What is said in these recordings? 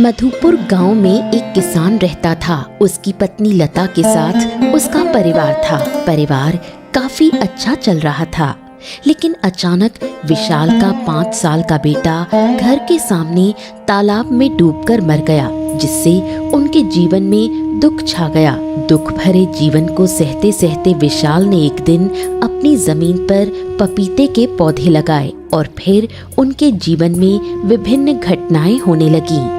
मधुपुर गांव में एक किसान रहता था। उसकी पत्नी लता के साथ उसका परिवार था। परिवार काफी अच्छा चल रहा था, लेकिन अचानक विशाल का 5 साल का बेटा घर के सामने तालाब में डूबकर मर गया, जिससे उनके जीवन में दुख छा गया। दुख भरे जीवन को सहते सहते विशाल ने एक दिन अपनी जमीन पर पपीते के पौधे लगाए और फिर उनके जीवन में विभिन्न घटनाएं होने लगीं।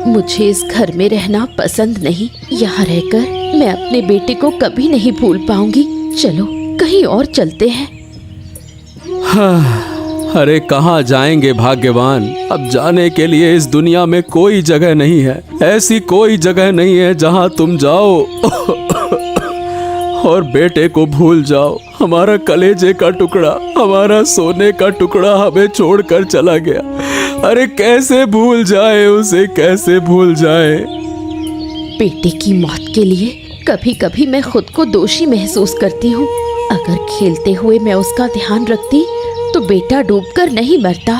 मुझे इस घर में रहना पसंद नहीं। यहाँ रहकर मैं अपने बेटे को कभी नहीं भूल पाऊंगी। चलो कहीं और चलते हैं। हाँ, अरे कहाँ जाएंगे भाग्यवान। अब जाने के लिए इस दुनिया में कोई जगह नहीं है। ऐसी कोई जगह नहीं है जहाँ तुम जाओ और बेटे को भूल जाओ। हमारा कलेजे का टुकड़ा, हमारा सोने का टुकड़ा हमें छोड़कर चला गया। अरे कैसे भूल जाए उसे, कैसे भूल जाए। बेटे की मौत के लिए कभी कभी मैं खुद को दोषी महसूस करती हूँ। अगर खेलते हुए मैं उसका ध्यान रखती तो बेटा डूबकर नहीं मरता।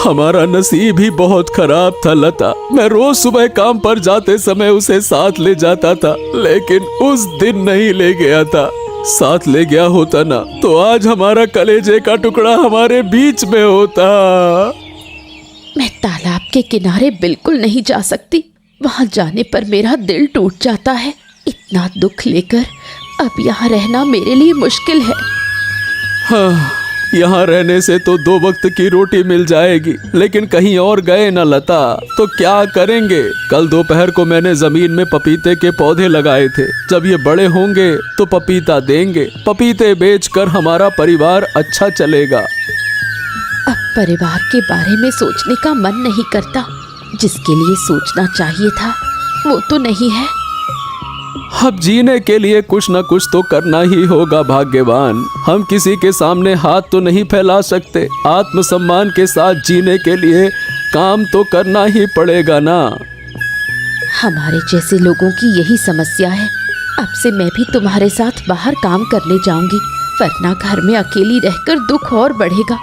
हमारा नसीब ही बहुत खराब था लता। मैं रोज सुबह काम पर जाते समय उसे साथ ले जाता था, लेकिन उस दिन नहीं ले गया था। साथ ले गया होता ना तो आज हमारा कलेजे का टुकड़ा हमारे बीच में होता। मैं तालाब के किनारे बिल्कुल नहीं जा सकती। वहां जाने पर मेरा दिल टूट जाता है। इतना दुख लेकर अब यहाँ रहना मेरे लिए मुश्किल है। हाँ, यहाँ रहने से तो 2 वक्त की रोटी मिल जाएगी, लेकिन कहीं और गए ना लता तो क्या करेंगे। कल दोपहर को मैंने जमीन में पपीते के पौधे लगाए थे। जब ये बड़े होंगे तो पपीता देंगे। पपीते बेचकर हमारा परिवार अच्छा चलेगा। अब परिवार के बारे में सोचने का मन नहीं करता। जिसके लिए सोचना चाहिए था वो तो नहीं है। अब जीने के लिए कुछ न कुछ तो करना ही होगा भाग्यवान। हम किसी के सामने हाथ तो नहीं फैला सकते। आत्मसम्मान के साथ जीने के लिए काम तो करना ही पड़ेगा ना। हमारे जैसे लोगों की यही समस्या है। अब से मैं भी तुम्हारे साथ बाहर काम करने जाऊंगी, वरना घर में अकेली रहकर दुख और बढ़ेगा।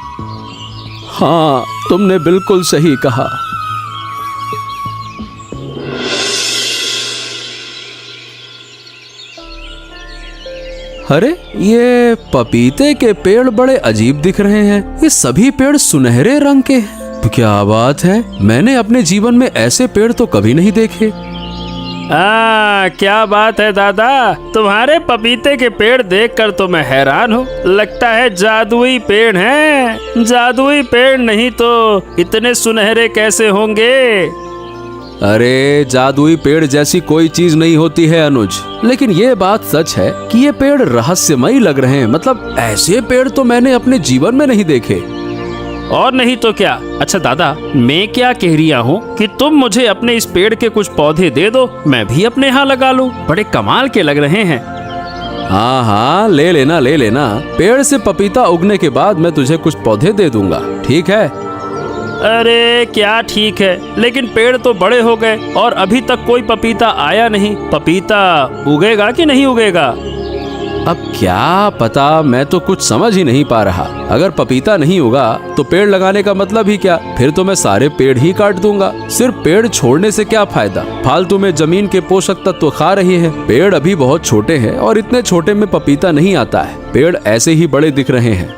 हाँ, तुमने बिल्कुल सही कहा। अरे ये पपीते के पेड़ बड़े अजीब दिख रहे हैं। ये सभी पेड़ सुनहरे रंग के हैं। तो क्या बात है, मैंने अपने जीवन में ऐसे पेड़ तो कभी नहीं देखे। क्या बात है दादा, तुम्हारे पपीते के पेड़ देखकर तो मैं हैरान हूँ। लगता है जादुई पेड़ हैं। जादुई पेड़ नहीं तो इतने सुनहरे कैसे होंगे। अरे जादुई पेड़ जैसी कोई चीज नहीं होती है अनुज, लेकिन ये बात सच है कि ये पेड़ रहस्यमयी लग रहे हैं। मतलब ऐसे पेड़ तो मैंने अपने जीवन में नहीं देखे। और नहीं तो क्या। अच्छा दादा, मैं क्या कह रही हूँ कि तुम मुझे अपने इस पेड़ के कुछ पौधे दे दो, मैं भी अपने यहाँ लगा लूँ। बड़े कमाल के लग रहे हैं। हाँ हाँ, ले लेना ले लेना। पेड़ से पपीता उगने के बाद मैं तुझे कुछ पौधे दे दूंगा, ठीक है। अरे क्या ठीक है, लेकिन पेड़ तो बड़े हो गए और अभी तक कोई पपीता आया नहीं। पपीता उगेगा कि नहीं उगेगा? अब क्या पता, मैं तो कुछ समझ ही नहीं पा रहा। अगर पपीता नहीं उगा तो पेड़ लगाने का मतलब ही क्या? फिर तो मैं सारे पेड़ ही काट दूंगा। सिर्फ पेड़ छोड़ने से क्या फायदा? फालतू में जमीन के पोषक तत्व खा रही है। पेड़ अभी बहुत छोटे हैं और इतने छोटे में पपीता नहीं आता है। पेड़ ऐसे ही बड़े दिख रहे हैं।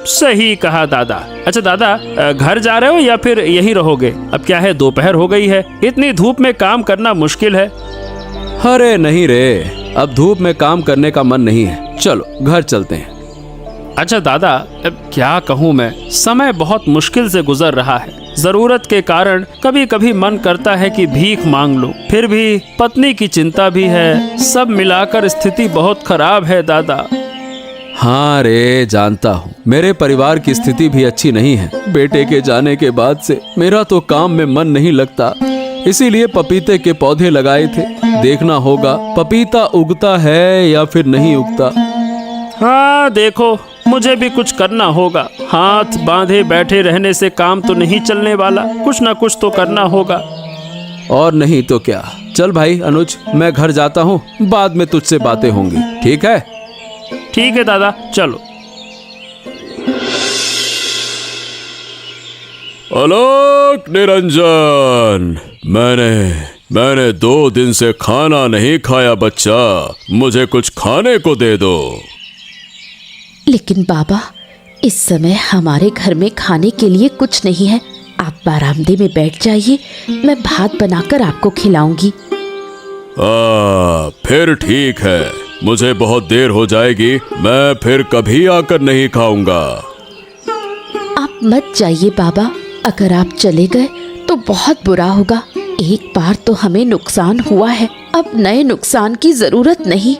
सही कहा दादा। अच्छा दादा, घर जा रहे हो या फिर यहीं रहोगे? अब क्या है, दोपहर हो गई है। इतनी धूप में काम करना मुश्किल है। अरे नहीं रे, अब धूप में काम करने का मन नहीं है। चलो घर चलते हैं। अच्छा दादा, अब क्या कहूँ मैं, समय बहुत मुश्किल से गुजर रहा है। जरूरत के कारण कभी कभी मन करता है कि भीख मांग लूं, फिर भी पत्नी की चिंता भी है। सब मिलाकर स्थिति बहुत खराब है दादा। हाँ रे, जानता हूँ। मेरे परिवार की स्थिति भी अच्छी नहीं है। बेटे के जाने के बाद से मेरा तो काम में मन नहीं लगता, इसीलिए पपीते के पौधे लगाए थे। देखना होगा पपीता उगता है या फिर नहीं उगता। हाँ देखो, मुझे भी कुछ करना होगा। हाथ बांधे बैठे रहने से काम तो नहीं चलने वाला। कुछ ना कुछ तो करना होगा। और नहीं तो क्या। चल भाई अनुज, मैं घर जाता हूँ, बाद में तुझसे बातें होंगी, ठीक है? ठीक है दादा, चलो। अलक निरंजन, मैंने 2 दिन से खाना नहीं खाया बच्चा, मुझे कुछ खाने को दे दो। लेकिन बाबा, इस समय हमारे घर में खाने के लिए कुछ नहीं है। आप बरामदे में बैठ जाइए, मैं भात बनाकर आपको खिलाऊंगी। फिर ठीक है, मुझे बहुत देर हो जाएगी, मैं फिर कभी आकर नहीं खाऊंगा। आप मत जाइए बाबा, अगर आप चले गए तो बहुत बुरा होगा। एक बार तो हमें नुकसान हुआ है, अब नए नुकसान की जरूरत नहीं।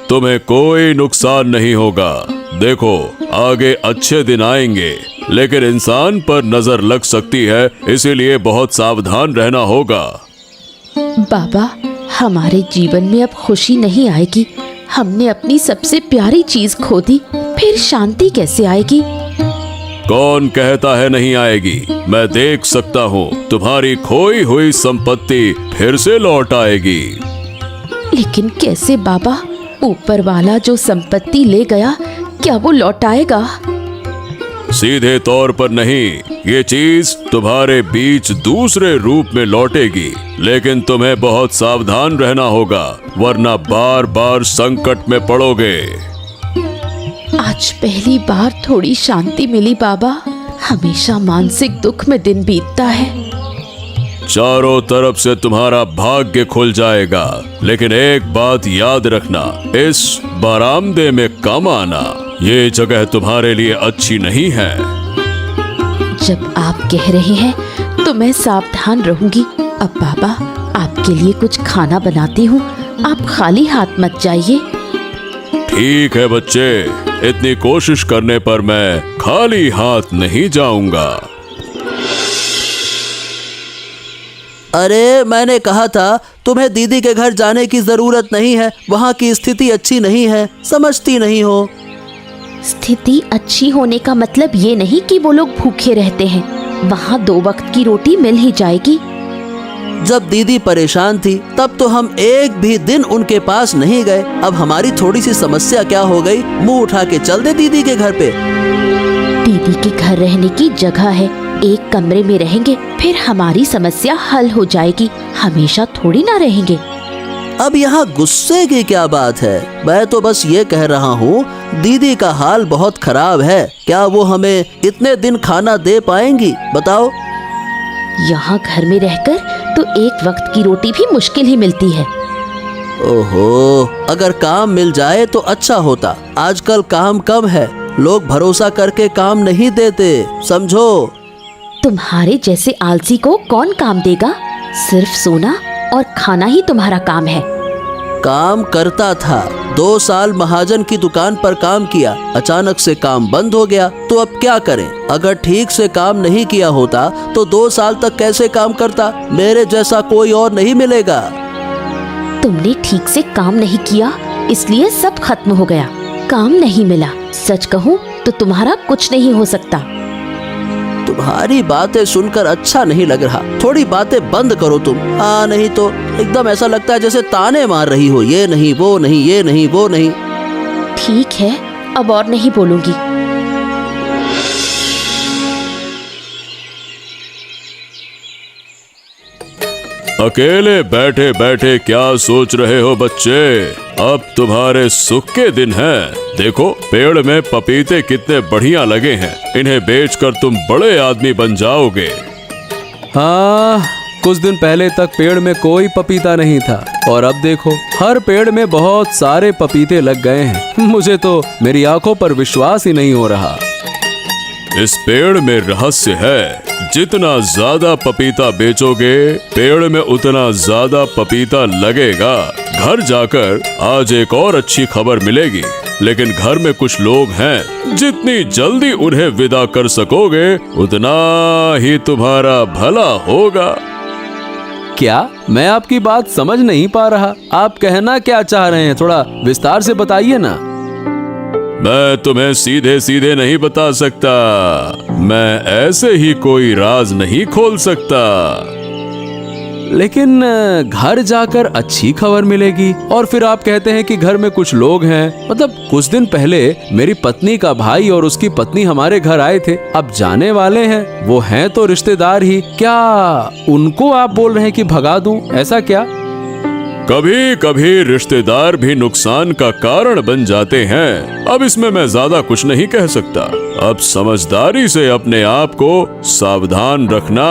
तुम्हें कोई नुकसान नहीं होगा। देखो, आगे अच्छे दिन आएंगे, लेकिन इंसान पर नजर लग सकती है, इसीलिए बहुत सावधान रहना होगा। बाबा, हमारे जीवन में अब खुशी नहीं आएगी। हमने अपनी सबसे प्यारी चीज खो दी, फिर शांति कैसे आएगी? कौन कहता है नहीं आएगी? मैं देख सकता हूँ, तुम्हारी खोई हुई संपत्ति फिर से लौट आएगी। लेकिन कैसे बाबा? ऊपर वाला जो संपत्ति ले गया, क्या वो लौट आएगा? सीधे तौर पर नहीं, ये चीज तुम्हारे बीच दूसरे रूप में लौटेगी, लेकिन तुम्हें बहुत सावधान रहना होगा, वरना बार बार संकट में पड़ोगे। आज पहली बार थोड़ी शांति मिली बाबा। हमेशा मानसिक दुख में दिन बीतता है। चारों तरफ से तुम्हारा भाग्य खुल जाएगा, लेकिन एक बात याद रखना, इस बरामदे में कम आना, ये जगह तुम्हारे लिए अच्छी नहीं है। जब आप कह रहे हैं तो मैं सावधान रहूंगी। अब बाबा, आपके लिए कुछ खाना बनाती हूँ, आप खाली हाथ मत जाइए। ठीक है बच्चे, इतनी कोशिश करने पर मैं खाली हाथ नहीं जाऊंगा। अरे, मैंने कहा था तुम्हें दीदी के घर जाने की जरूरत नहीं है, वहाँ की स्थिति अच्छी नहीं है, समझती नहीं हो। स्थिति अच्छी होने का मतलब ये नहीं कि वो लोग भूखे रहते हैं। वहाँ 2 वक्त की रोटी मिल ही जाएगी। जब दीदी परेशान थी तब तो हम एक भी दिन उनके पास नहीं गए। अब हमारी थोड़ी सी समस्या क्या हो गई, मुंह उठा के चल दे दीदी के घर पे। दीदी के घर रहने की जगह है, एक कमरे में रहेंगे, फिर हमारी समस्या हल हो जाएगी। हमेशा थोड़ी ना रहेंगे। अब यहाँ गुस्से की क्या बात है? मैं तो बस ये कह रहा हूँ, दीदी का हाल बहुत खराब है। क्या वो हमें इतने दिन खाना दे पाएंगी, बताओ? यहाँ घर में रहकर तो 1 वक्त की रोटी भी मुश्किल ही मिलती है। ओहो, अगर काम मिल जाए तो अच्छा होता। आजकल काम कम है, लोग भरोसा करके काम नहीं देते, समझो। तुम्हारे जैसे आलसी को कौन काम देगा? सिर्फ सोना और खाना ही तुम्हारा काम है। काम करता था, 2 साल महाजन की दुकान पर काम किया, अचानक से काम बंद हो गया, तो अब क्या करें? अगर ठीक से काम नहीं किया होता तो 2 साल तक कैसे काम करता? मेरे जैसा कोई और नहीं मिलेगा। तुमने ठीक से काम नहीं किया, इसलिए सब खत्म हो गया। काम नहीं मिला, सच कहूँ तो तुम्हारा कुछ नहीं हो सकता। तुम्हारी बातें सुनकर अच्छा नहीं लग रहा, थोड़ी बातें बंद करो तुम। नहीं तो एकदम ऐसा लगता है जैसे ताने मार रही हो, ये नहीं वो नहीं, ये नहीं वो नहीं। ठीक है, अब और नहीं बोलूंगी। अकेले बैठे बैठे क्या सोच रहे हो बच्चे? अब तुम्हारे सुख के दिन हैं। देखो, पेड़ में पपीते कितने बढ़िया लगे हैं, इन्हें बेचकर तुम बड़े आदमी बन जाओगे। हाँ, कुछ दिन पहले तक पेड़ में कोई पपीता नहीं था, और अब देखो हर पेड़ में बहुत सारे पपीते लग गए हैं। मुझे तो मेरी आंखों पर विश्वास ही नहीं हो रहा। इस पेड़ में रहस्य है, जितना ज्यादा पपीता बेचोगे, पेड़ में उतना ज्यादा पपीता लगेगा। घर जाकर आज एक और अच्छी खबर मिलेगी, लेकिन घर में कुछ लोग हैं, जितनी जल्दी उन्हें विदा कर सकोगे उतना ही तुम्हारा भला होगा। क्या? मैं आपकी बात समझ नहीं पा रहा। आप कहना क्या चाह रहे हैं? थोड़ा विस्तार से बताइए ना। मैं तुम्हें सीधे सीधे नहीं बता सकता, मैं ऐसे ही कोई राज नहीं खोल सकता। लेकिन घर जाकर अच्छी खबर मिलेगी। और फिर आप कहते हैं कि घर में कुछ लोग हैं। मतलब कुछ दिन पहले मेरी पत्नी का भाई और उसकी पत्नी हमारे घर आए थे। अब जाने वाले हैं, वो हैं तो रिश्तेदार ही, क्या उनको आप बोल रहे हैं कि भगा दूं? ऐसा क्या? कभी कभी रिश्तेदार भी नुकसान का कारण बन जाते हैं। अब इसमें मैं ज्यादा कुछ नहीं कह सकता। अब समझदारी से अपने आप को सावधान रखना।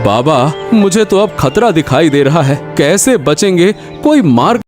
बाबा, मुझे तो अब खतरा दिखाई दे रहा है। कैसे बचेंगे? कोई मार्ग